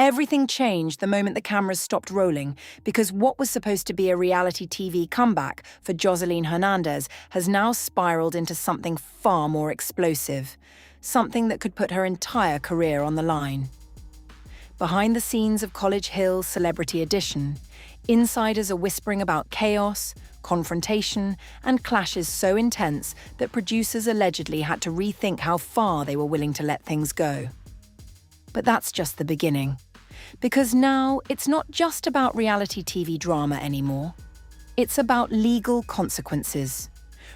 Everything changed the moment the cameras stopped rolling, because what was supposed to be a reality TV comeback for Joseline Hernandez has now spiraled into something far more explosive, something that could put her entire career on the line. Behind the scenes of College Hill's Celebrity Edition, insiders are whispering about chaos, confrontation, and clashes so intense that producers allegedly had to rethink how far they were willing to let things go. But that's just the beginning. Because now it's not just about reality TV drama anymore. It's about legal consequences.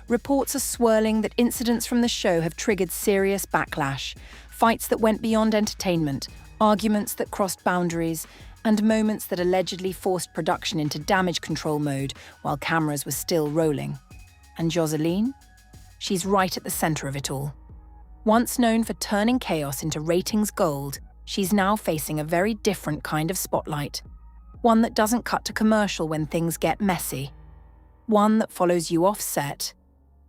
Reports are swirling that incidents from the show have triggered serious backlash, fights that went beyond entertainment, arguments that crossed boundaries, and moments that allegedly forced production into damage control mode while cameras were still rolling. And Joseline? She's right at the center of it all. Once known for turning chaos into ratings gold, she's now facing a very different kind of spotlight. One that doesn't cut to commercial when things get messy. One that follows you off set,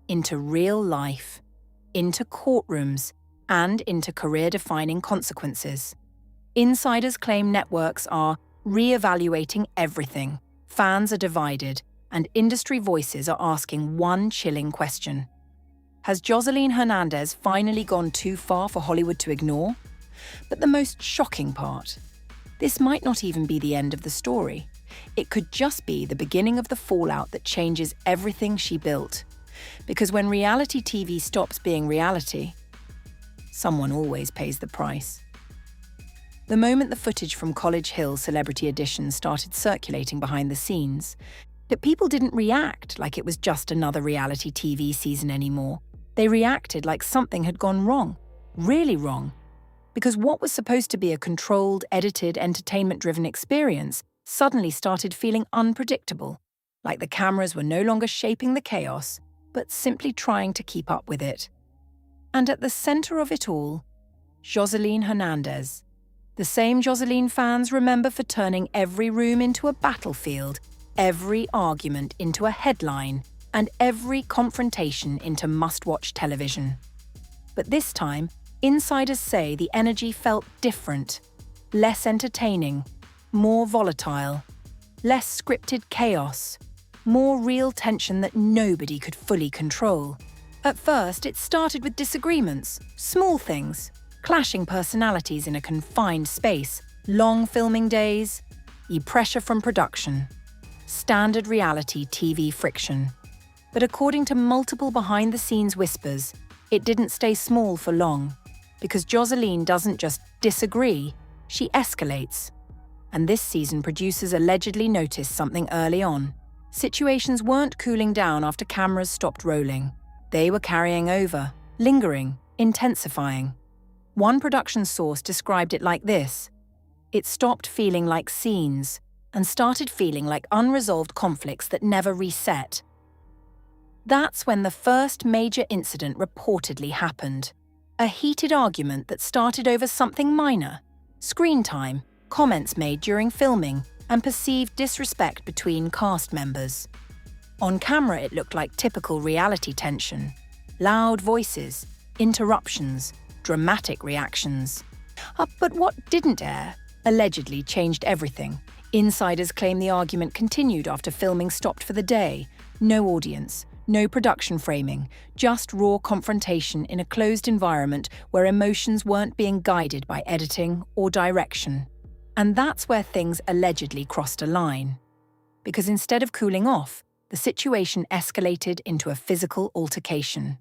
into real life, into courtrooms, and into career-defining consequences. Insiders claim networks are re-evaluating everything, fans are divided, and industry voices are asking one chilling question. Has Joseline Hernandez finally gone too far for Hollywood to ignore? But the most shocking part, this might not even be the end of the story. It could just be the beginning of the fallout that changes everything she built. Because when reality TV stops being reality, someone always pays the price. The moment the footage from College Hill's Celebrity Edition started circulating behind the scenes, that people didn't react like it was just another reality TV season anymore. They reacted like something had gone wrong, really wrong. Because what was supposed to be a controlled, edited, entertainment-driven experience suddenly started feeling unpredictable, like the cameras were no longer shaping the chaos, but simply trying to keep up with it. And at the center of it all, Joseline Hernandez. The same Joseline fans remember for turning every room into a battlefield, every argument into a headline, and every confrontation into must-watch television. But this time, insiders say the energy felt different, less entertaining, more volatile, less scripted chaos, more real tension that nobody could fully control. At first, it started with disagreements, small things, clashing personalities in a confined space, long filming days, pressure from production, standard reality TV friction. But according to multiple behind-the-scenes whispers, it didn't stay small for long. Because Joseline doesn't just disagree, she escalates. And this season, producers allegedly noticed something early on. Situations weren't cooling down after cameras stopped rolling. They were carrying over, lingering, intensifying. One production source described it like this: it stopped feeling like scenes and started feeling like unresolved conflicts that never reset. That's when the first major incident reportedly happened. A heated argument that started over something minor: screen time, comments made during filming, and perceived disrespect between cast members. On camera, it looked like typical reality tension. Loud voices, interruptions, dramatic reactions. But what didn't air allegedly changed everything. Insiders claim the argument continued after filming stopped for the day. No audience, no production framing, just raw confrontation in a closed environment where emotions weren't being guided by editing or direction. And that's where things allegedly crossed a line. Because instead of cooling off, the situation escalated into a physical altercation.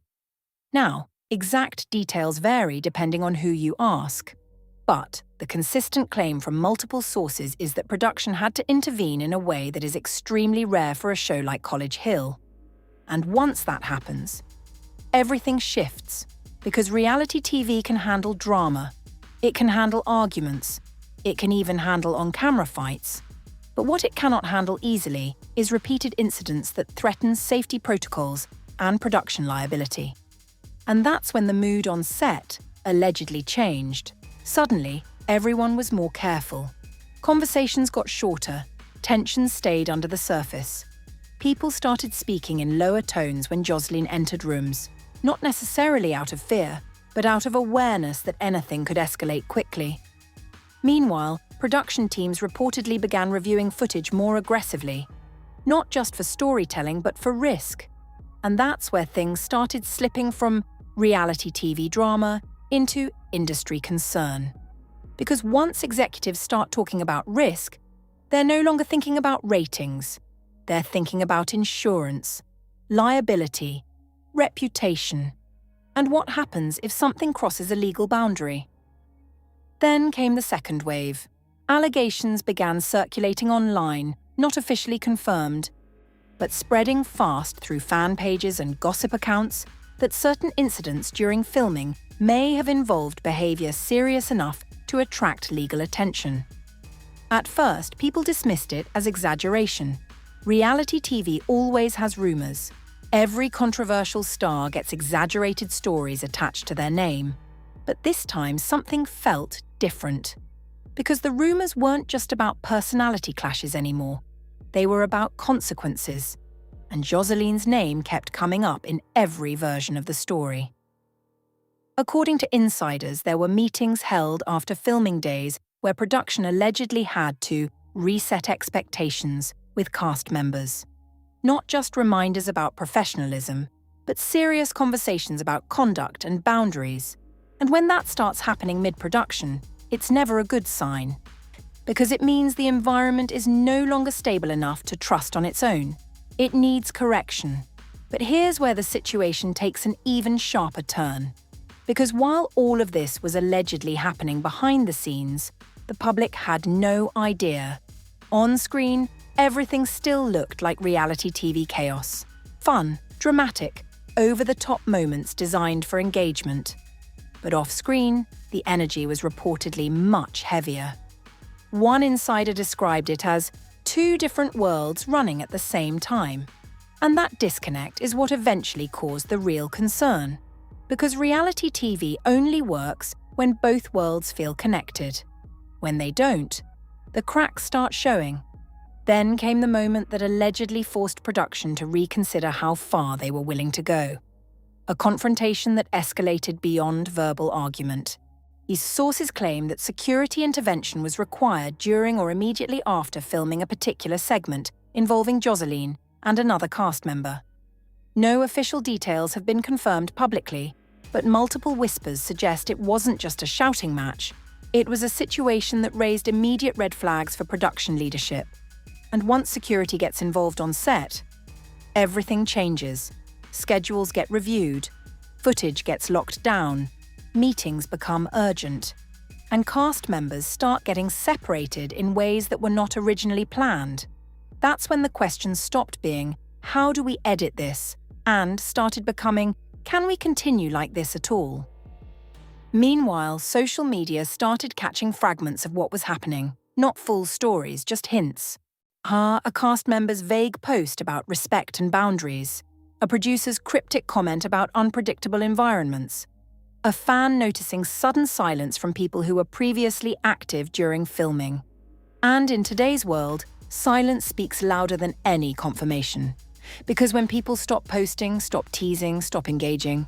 Now, exact details vary depending on who you ask. But the consistent claim from multiple sources is that production had to intervene in a way that is extremely rare for a show like College Hill. And once that happens, everything shifts, because reality TV can handle drama, it can handle arguments, it can even handle on-camera fights. But what it cannot handle easily is repeated incidents that threaten safety protocols and production liability. And that's when the mood on set allegedly changed. Suddenly, everyone was more careful. Conversations got shorter, tensions stayed under the surface. People started speaking in lower tones when Joseline entered rooms, not necessarily out of fear, but out of awareness that anything could escalate quickly. Meanwhile, production teams reportedly began reviewing footage more aggressively, not just for storytelling but for risk. And that's where things started slipping from reality TV drama into industry concern. Because once executives start talking about risk, they're no longer thinking about ratings. They're thinking about insurance, liability, reputation, and what happens if something crosses a legal boundary. Then came the second wave. Allegations began circulating online, not officially confirmed, but spreading fast through fan pages and gossip accounts that certain incidents during filming may have involved behavior serious enough to attract legal attention. At first, people dismissed it as exaggeration. Reality TV always has rumors. Every controversial star gets exaggerated stories attached to their name. But this time, something felt different. Because the rumors weren't just about personality clashes anymore. They were about consequences. And Joseline's name kept coming up in every version of the story. According to insiders, there were meetings held after filming days where production allegedly had to reset expectations with cast members. Not just reminders about professionalism, but serious conversations about conduct and boundaries. And when that starts happening mid-production, it's never a good sign. Because it means the environment is no longer stable enough to trust on its own. It needs correction. But here's where the situation takes an even sharper turn. Because while all of this was allegedly happening behind the scenes, the public had no idea. On screen, everything still looked like reality TV chaos. Fun, dramatic, over-the-top moments designed for engagement. But off-screen, the energy was reportedly much heavier. One insider described it as two different worlds running at the same time. And that disconnect is what eventually caused the real concern. Because reality TV only works when both worlds feel connected. When they don't, the cracks start showing. Then came the moment that allegedly forced production to reconsider how far they were willing to go. A confrontation that escalated beyond verbal argument. These sources claim that security intervention was required during or immediately after filming a particular segment involving Joseline and another cast member. No official details have been confirmed publicly, but multiple whispers suggest it wasn't just a shouting match. It was a situation that raised immediate red flags for production leadership. And once security gets involved on set, everything changes. Schedules get reviewed, footage gets locked down, meetings become urgent, and cast members start getting separated in ways that were not originally planned. That's when the question stopped being, how do we edit this? And started becoming, can we continue like this at all? Meanwhile, social media started catching fragments of what was happening, not full stories, just hints. A cast member's vague post about respect and boundaries. A producer's cryptic comment about unpredictable environments. A fan noticing sudden silence from people who were previously active during filming. And in today's world, silence speaks louder than any confirmation. Because when people stop posting, stop teasing, stop engaging,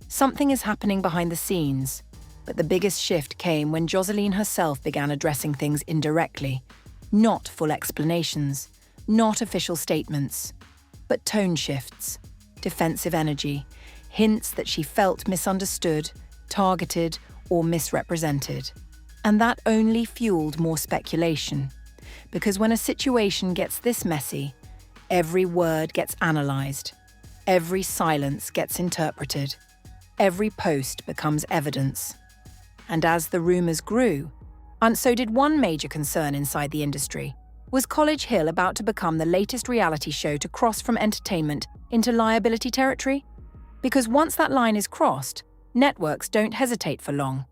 something is happening behind the scenes. But the biggest shift came when Joseline herself began addressing things indirectly. Not full explanations, not official statements, but tone shifts, defensive energy, hints that she felt misunderstood, targeted, or misrepresented. And that only fueled more speculation. Because when a situation gets this messy, every word gets analysed, every silence gets interpreted, every post becomes evidence. And as the rumours grew, and so did one major concern inside the industry, was College Hill about to become the latest reality show to cross from entertainment into liability territory? Because once that line is crossed, networks don't hesitate for long.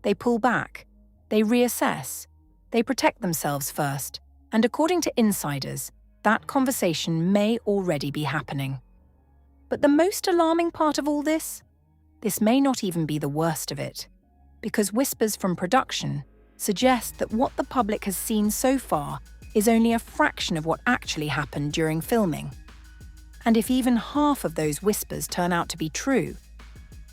They pull back, they reassess, they protect themselves first, and according to insiders, that conversation may already be happening. But the most alarming part of all this may not even be the worst of it, because whispers from production suggest that what the public has seen so far is only a fraction of what actually happened during filming. And if even half of those whispers turn out to be true,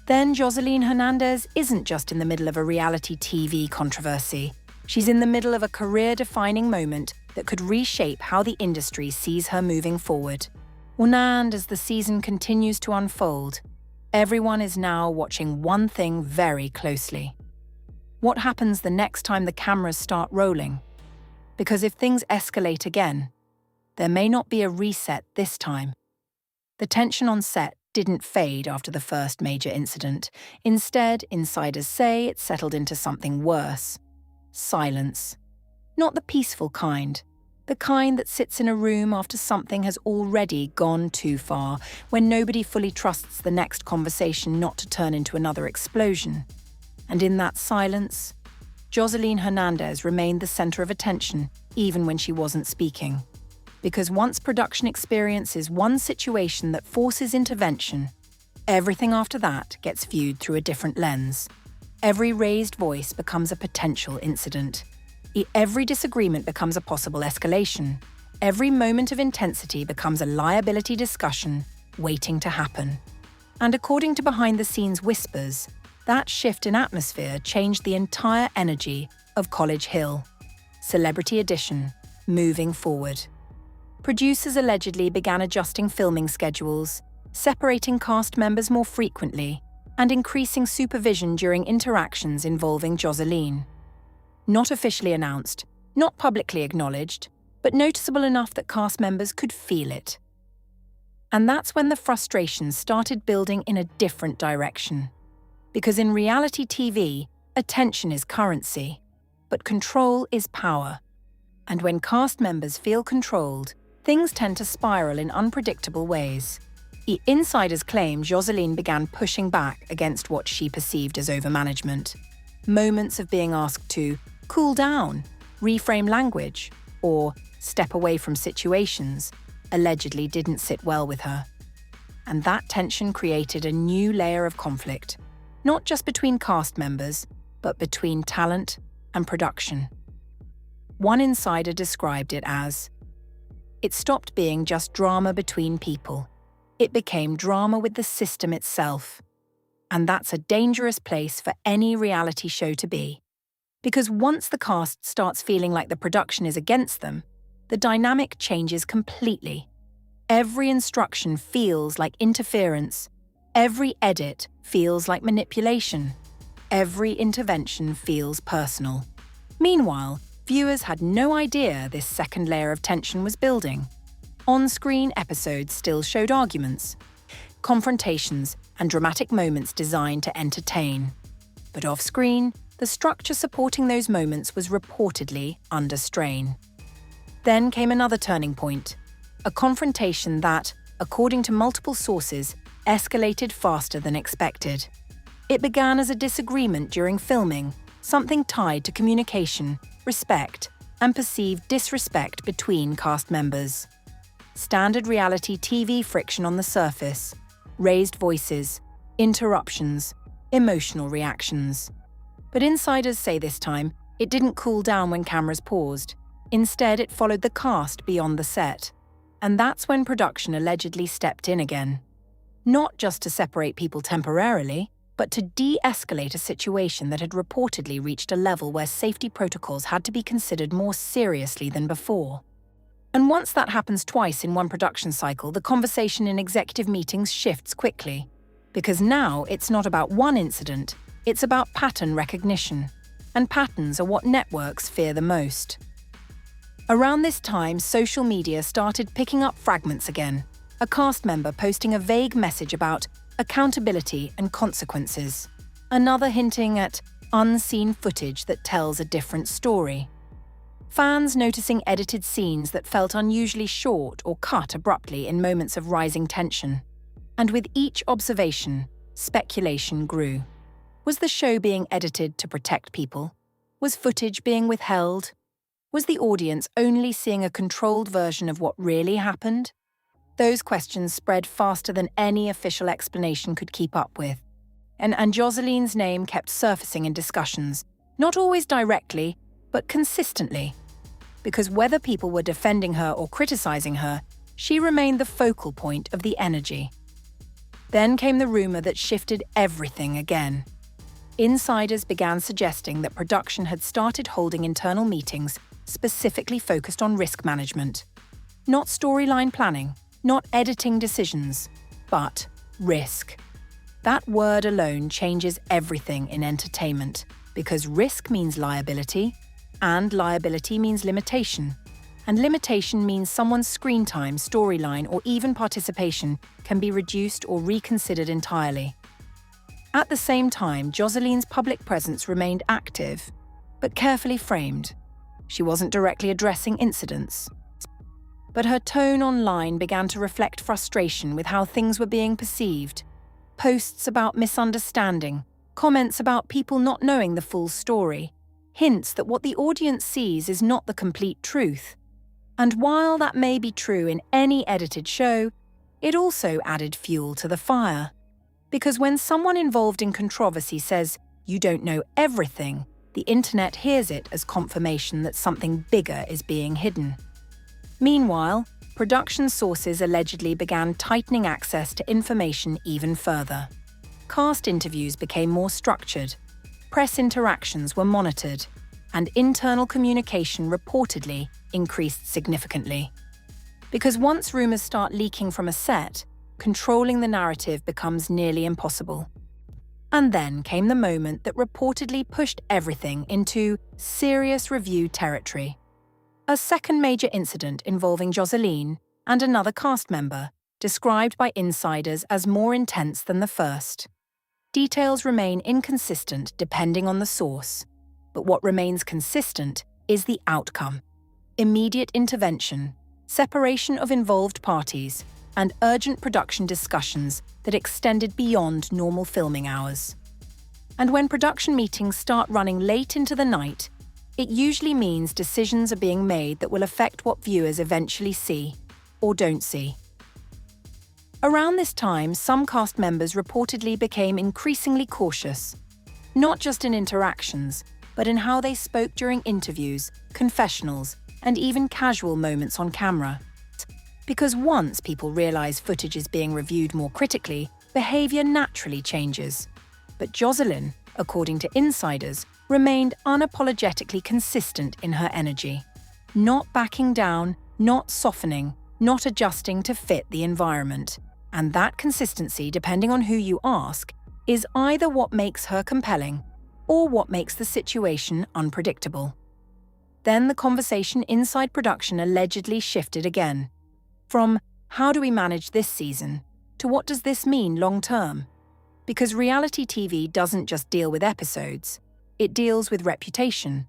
then Joseline Hernandez isn't just in the middle of a reality TV controversy. She's in the middle of a career-defining moment that could reshape how the industry sees her moving forward. And as the season continues to unfold, everyone is now watching one thing very closely. What happens the next time the cameras start rolling? Because if things escalate again, there may not be a reset this time. The tension on set didn't fade after the first major incident. Instead, insiders say it settled into something worse. Silence. Not the peaceful kind. The kind that sits in a room after something has already gone too far, when nobody fully trusts the next conversation not to turn into another explosion. And in that silence, Joseline Hernandez remained the center of attention, even when she wasn't speaking. Because once production experiences one situation that forces intervention, everything after that gets viewed through a different lens. Every raised voice becomes a potential incident. Every disagreement becomes a possible escalation. Every moment of intensity becomes a liability discussion waiting to happen. And according to behind-the-scenes whispers, that shift in atmosphere changed the entire energy of College Hill. Celebrity Edition, moving forward. Producers allegedly began adjusting filming schedules, separating cast members more frequently, and increasing supervision during interactions involving Joseline. Not officially announced, not publicly acknowledged, but noticeable enough that cast members could feel it. And that's when the frustration started building in a different direction. Because in reality TV, attention is currency, but control is power. And when cast members feel controlled, things tend to spiral in unpredictable ways. Insiders claim Joseline began pushing back against what she perceived as overmanagement. Moments of being asked to cool down, reframe language, or step away from situations allegedly didn't sit well with her. And that tension created a new layer of conflict, not just between cast members, but between talent and production. One insider described it as, "It stopped being just drama between people. It became drama with the system itself." And that's a dangerous place for any reality show to be. Because once the cast starts feeling like the production is against them, the dynamic changes completely. Every instruction feels like interference. Every edit feels like manipulation. Every intervention feels personal. Meanwhile, viewers had no idea this second layer of tension was building. On-screen episodes still showed arguments, confrontations, and dramatic moments designed to entertain. But off-screen, the structure supporting those moments was reportedly under strain. Then came another turning point, a confrontation that, according to multiple sources, escalated faster than expected. It began as a disagreement during filming, something tied to communication, respect, and perceived disrespect between cast members. Standard reality TV friction on the surface, raised voices, interruptions, emotional reactions. But insiders say this time, it didn't cool down when cameras paused. Instead, it followed the cast beyond the set. And that's when production allegedly stepped in again. Not just to separate people temporarily, but to de-escalate a situation that had reportedly reached a level where safety protocols had to be considered more seriously than before. And once that happens twice in one production cycle, the conversation in executive meetings shifts quickly. Because now it's not about one incident, it's about pattern recognition. And patterns are what networks fear the most. Around this time, social media started picking up fragments again. A cast member posting a vague message about accountability and consequences. Another hinting at unseen footage that tells a different story. Fans noticing edited scenes that felt unusually short or cut abruptly in moments of rising tension. And with each observation, speculation grew. Was the show being edited to protect people? Was footage being withheld? Was the audience only seeing a controlled version of what really happened? Those questions spread faster than any official explanation could keep up with. And Joseline's name kept surfacing in discussions, not always directly, but consistently. Because whether people were defending her or criticizing her, she remained the focal point of the energy. Then came the rumor that shifted everything again. Insiders began suggesting that production had started holding internal meetings specifically focused on risk management. Not storyline planning, not editing decisions, but risk. That word alone changes everything in entertainment, because risk means liability, and liability means limitation. And limitation means someone's screen time, storyline, or even participation can be reduced or reconsidered entirely. At the same time, Joseline's public presence remained active, but carefully framed. She wasn't directly addressing incidents, but her tone online began to reflect frustration with how things were being perceived. Posts about misunderstanding, comments about people not knowing the full story, hints that what the audience sees is not the complete truth. And while that may be true in any edited show, it also added fuel to the fire. Because when someone involved in controversy says, "You don't know everything," the internet hears it as confirmation that something bigger is being hidden. Meanwhile, production sources allegedly began tightening access to information even further. Cast interviews became more structured, press interactions were monitored, and internal communication reportedly increased significantly. Because once rumors start leaking from a set, controlling the narrative becomes nearly impossible. And then came the moment that reportedly pushed everything into serious review territory. A second major incident involving Joseline and another cast member, described by insiders as more intense than the first. Details remain inconsistent depending on the source, but what remains consistent is the outcome. Immediate intervention, separation of involved parties, and urgent production discussions that extended beyond normal filming hours. And when production meetings start running late into the night, it usually means decisions are being made that will affect what viewers eventually see or don't see. Around this time, some cast members reportedly became increasingly cautious, not just in interactions, but in how they spoke during interviews, confessionals, and even casual moments on camera. Because once people realize footage is being reviewed more critically, behavior naturally changes. But Joseline, according to insiders, remained unapologetically consistent in her energy. Not backing down, not softening, not adjusting to fit the environment. And that consistency, depending on who you ask, is either what makes her compelling or what makes the situation unpredictable. Then the conversation inside production allegedly shifted again. From "how do we manage this season?" to "what does this mean long term?" Because reality TV doesn't just deal with episodes, it deals with reputation.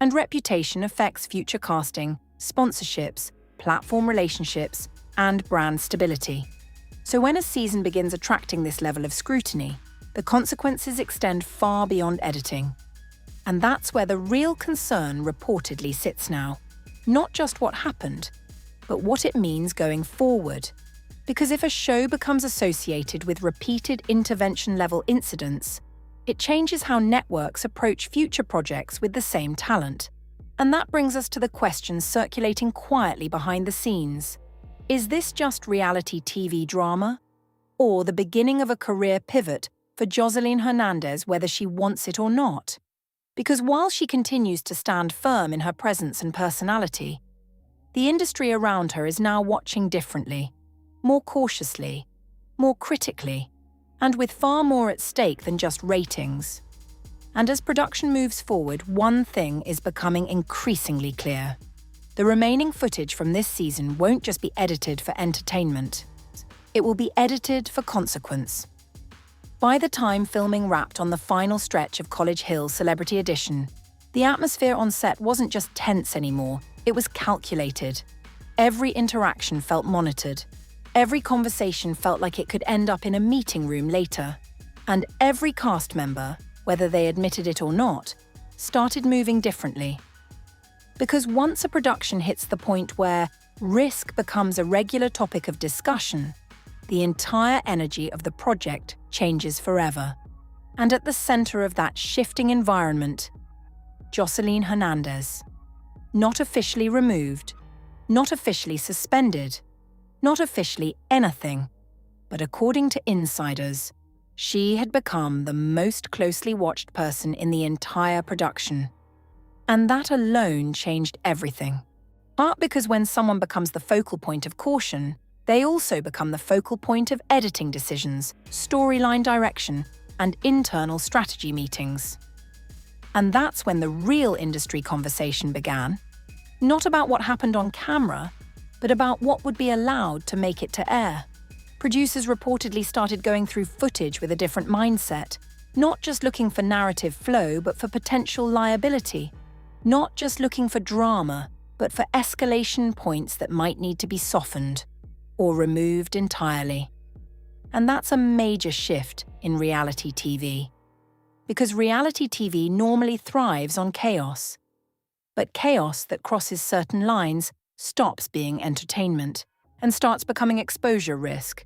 And reputation affects future casting, sponsorships, platform relationships, and brand stability. So when a season begins attracting this level of scrutiny, the consequences extend far beyond editing. And that's where the real concern reportedly sits now. Not just what happened, but what it means going forward. Because if a show becomes associated with repeated intervention-level incidents, it changes how networks approach future projects with the same talent. And that brings us to the question circulating quietly behind the scenes. Is this just reality TV drama? Or the beginning of a career pivot for Joseline Hernandez, whether she wants it or not? Because while she continues to stand firm in her presence and personality, the industry around her is now watching differently, more cautiously, more critically, and with far more at stake than just ratings. And as production moves forward, one thing is becoming increasingly clear. The remaining footage from this season won't just be edited for entertainment. It will be edited for consequence. By the time filming wrapped on the final stretch of College Hill Celebrity Edition, the atmosphere on set wasn't just tense anymore, it was calculated. Every interaction felt monitored. Every conversation felt like it could end up in a meeting room later. And every cast member, whether they admitted it or not, started moving differently. Because once a production hits the point where risk becomes a regular topic of discussion, the entire energy of the project changes forever. And at the center of that shifting environment, Joseline Hernandez. Not officially removed, not officially suspended, not officially anything, but according to insiders, She had become the most closely watched person in the entire production. And that alone changed everything. Part because when someone becomes the focal point of caution, they also become the focal point of editing decisions, storyline direction, and internal strategy meetings. And that's when the real industry conversation began. Not about what happened on camera, but about what would be allowed to make it to air. Producers reportedly started going through footage with a different mindset, not just looking for narrative flow, but for potential liability. Not just looking for drama, but for escalation points that might need to be softened or removed entirely. And that's a major shift in reality TV. Because reality TV normally thrives on chaos. But chaos that crosses certain lines stops being entertainment and starts becoming exposure risk.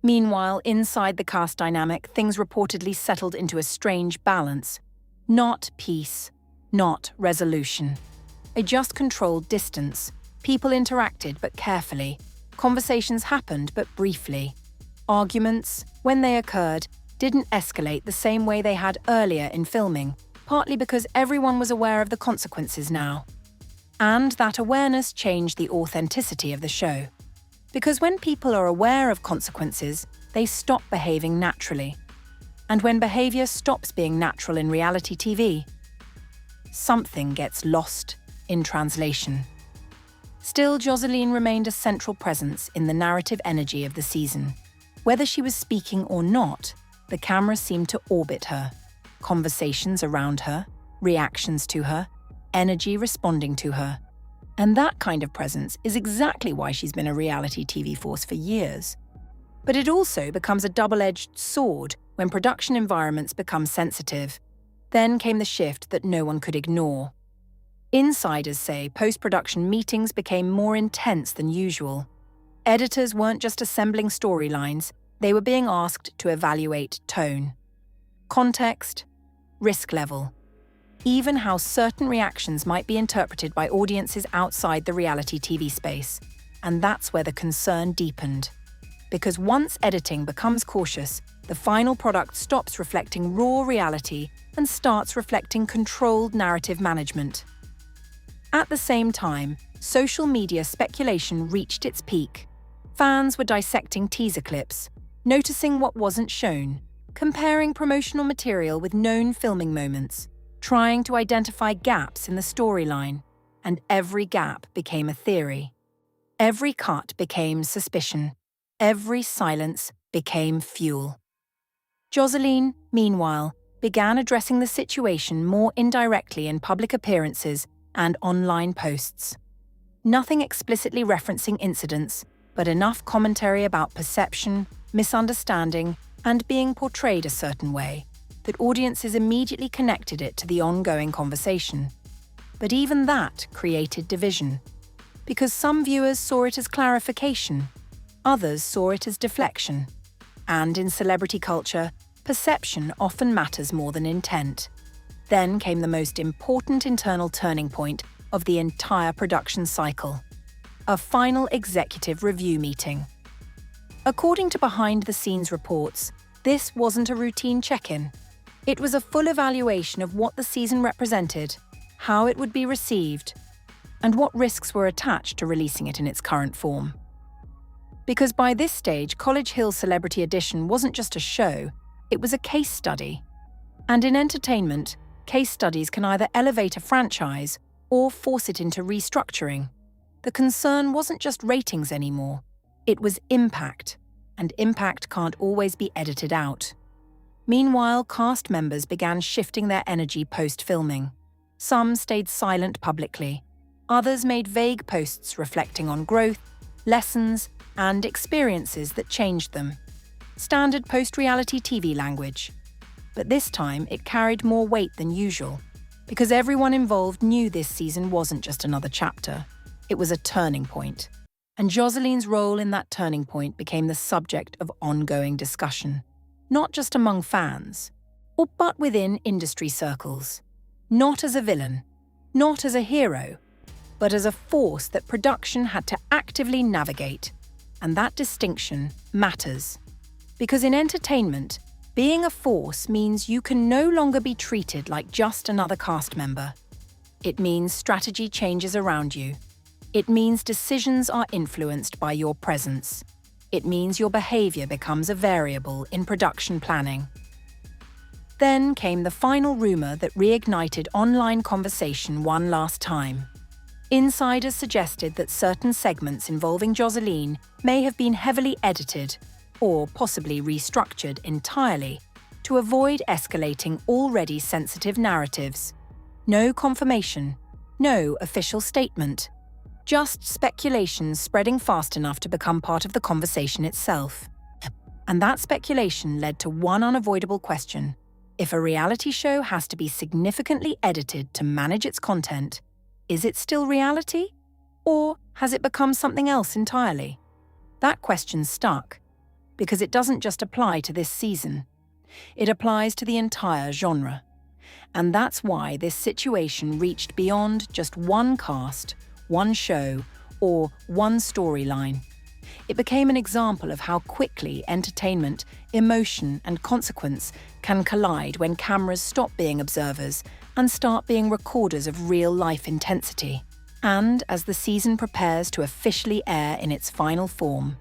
Meanwhile, inside the cast dynamic, things reportedly settled into a strange balance. Not peace, not resolution. A just controlled distance. People interacted but carefully. Conversations happened but briefly. Arguments, when they occurred, didn't escalate the same way they had earlier in filming, partly because everyone was aware of the consequences now. And that awareness changed the authenticity of the show. Because when people are aware of consequences, they stop behaving naturally. And when behavior stops being natural in reality TV, something gets lost in translation. Still, Joseline remained a central presence in the narrative energy of the season. Whether she was speaking or not, the camera seemed to orbit her. Conversations around her, reactions to her, energy responding to her. And that kind of presence is exactly why she's been a reality TV force for years. But it also becomes a double-edged sword when production environments become sensitive. Then came the shift that no one could ignore. Insiders say post-production meetings became more intense than usual. Editors weren't just assembling storylines, they were being asked to evaluate tone, context, risk level, even how certain reactions might be interpreted by audiences outside the reality TV space. And that's where the concern deepened. Because once editing becomes cautious, the final product stops reflecting raw reality and starts reflecting controlled narrative management. At the same time, social media speculation reached its peak. Fans were dissecting teaser clips, noticing what wasn't shown, comparing promotional material with known filming moments, trying to identify gaps in the storyline, and every gap became a theory. Every cut became suspicion. Every silence became fuel. Joseline, meanwhile, began addressing the situation more indirectly in public appearances and online posts. Nothing explicitly referencing incidents, but enough commentary about perception, misunderstanding, and being portrayed a certain way that audiences immediately connected it to the ongoing conversation. But even that created division, because some viewers saw it as clarification, others saw it as deflection. And in celebrity culture, perception often matters more than intent. Then came the most important internal turning point of the entire production cycle: a final executive review meeting. According to behind-the-scenes reports, this wasn't a routine check-in. It was a full evaluation of what the season represented, how it would be received, and what risks were attached to releasing it in its current form. Because by this stage, College Hill Celebrity Edition wasn't just a show, it was a case study. And in entertainment, case studies can either elevate a franchise or force it into restructuring. The concern wasn't just ratings anymore, it was impact, and impact can't always be edited out. Meanwhile, cast members began shifting their energy post-filming. Some stayed silent publicly, others made vague posts reflecting on growth, lessons, and experiences that changed them. Standard post-reality TV language. But this time, it carried more weight than usual, because everyone involved knew this season wasn't just another chapter. It was a turning point. And Joseline's role in that turning point became the subject of ongoing discussion, not just among fans, but within industry circles. Not as a villain, not as a hero, but as a force that production had to actively navigate. And that distinction matters. Because in entertainment, Being a force means you can no longer be treated like just another cast member. It means strategy changes around you. It means decisions are influenced by your presence. It means your behavior becomes a variable in production planning. Then came the final rumor that reignited online conversation one last time. Insiders suggested that certain segments involving Joseline may have been heavily edited or possibly restructured entirely to avoid escalating already sensitive narratives. No confirmation, no official statement, just speculation spreading fast enough to become part of the conversation itself. And that speculation led to one unavoidable question. If a reality show has to be significantly edited to manage its content, is it still reality? Or has it become something else entirely? That question stuck, because it doesn't just apply to this season. It applies to the entire genre. And that's why this situation reached beyond just one cast, one show, or one storyline. It became an example of how quickly entertainment, emotion, and consequence can collide when cameras stop being observers and start being recorders of real-life intensity. And as the season prepares to officially air in its final form,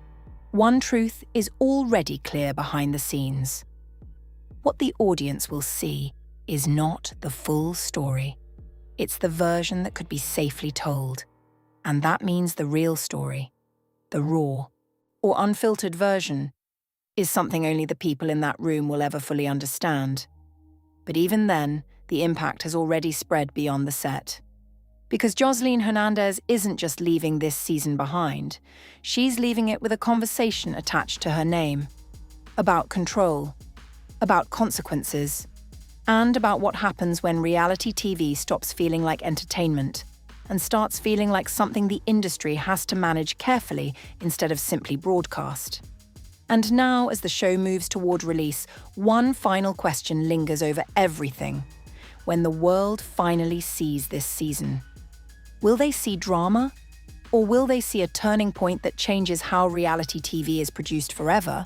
one truth is already clear behind the scenes. What the audience will see is not the full story. It's the version that could be safely told. And that means the real story, the raw or unfiltered version, is something only the people in that room will ever fully understand. But even then, the impact has already spread beyond the set. Because Joseline Hernandez isn't just leaving this season behind, she's leaving it with a conversation attached to her name. About control, about consequences, and about what happens when reality TV stops feeling like entertainment and starts feeling like something the industry has to manage carefully instead of simply broadcast. And now, as the show moves toward release, one final question lingers over everything. When the world finally sees this season, will they see drama? Or will they see a turning point that changes how reality TV is produced forever?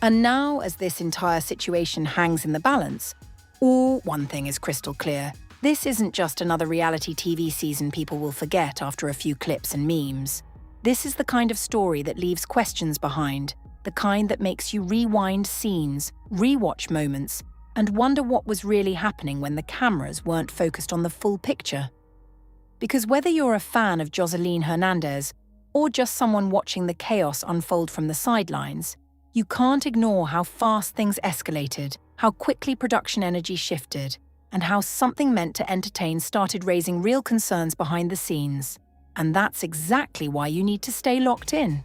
And now, as this entire situation hangs in the balance, one thing is crystal clear. This isn't just another reality TV season people will forget after a few clips and memes. This is the kind of story that leaves questions behind, the kind that makes you rewind scenes, rewatch moments, and wonder what was really happening when the cameras weren't focused on the full picture. Because whether you're a fan of Joseline Hernandez or just someone watching the chaos unfold from the sidelines, you can't ignore how fast things escalated, how quickly production energy shifted, and how something meant to entertain started raising real concerns behind the scenes. And that's exactly why you need to stay locked in.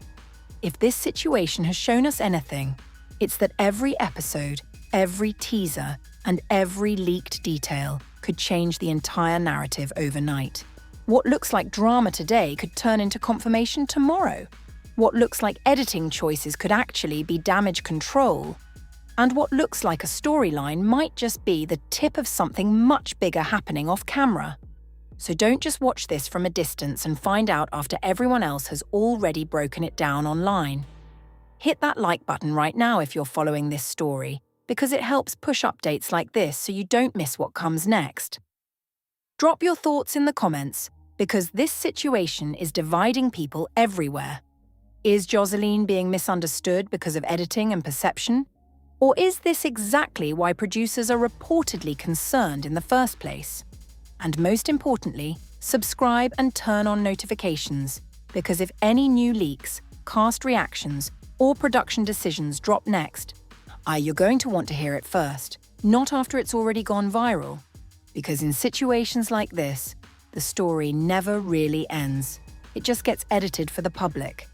If this situation has shown us anything, it's that every episode, every teaser, and every leaked detail could change the entire narrative overnight. What looks like drama today could turn into confirmation tomorrow. What looks like editing choices could actually be damage control. And what looks like a storyline might just be the tip of something much bigger happening off camera. So don't just watch this from a distance and find out after everyone else has already broken it down online. Hit that like button right now if you're following this story, because it helps push updates like this so you don't miss what comes next. Drop your thoughts in the comments, because this situation is dividing people everywhere. Is Joseline being misunderstood because of editing and perception? Or is this exactly why producers are reportedly concerned in the first place? And most importantly, subscribe and turn on notifications, because if any new leaks, cast reactions, or production decisions drop next, you're going to want to hear it first, not after it's already gone viral. Because in situations like this, the story never really ends. It just gets edited for the public.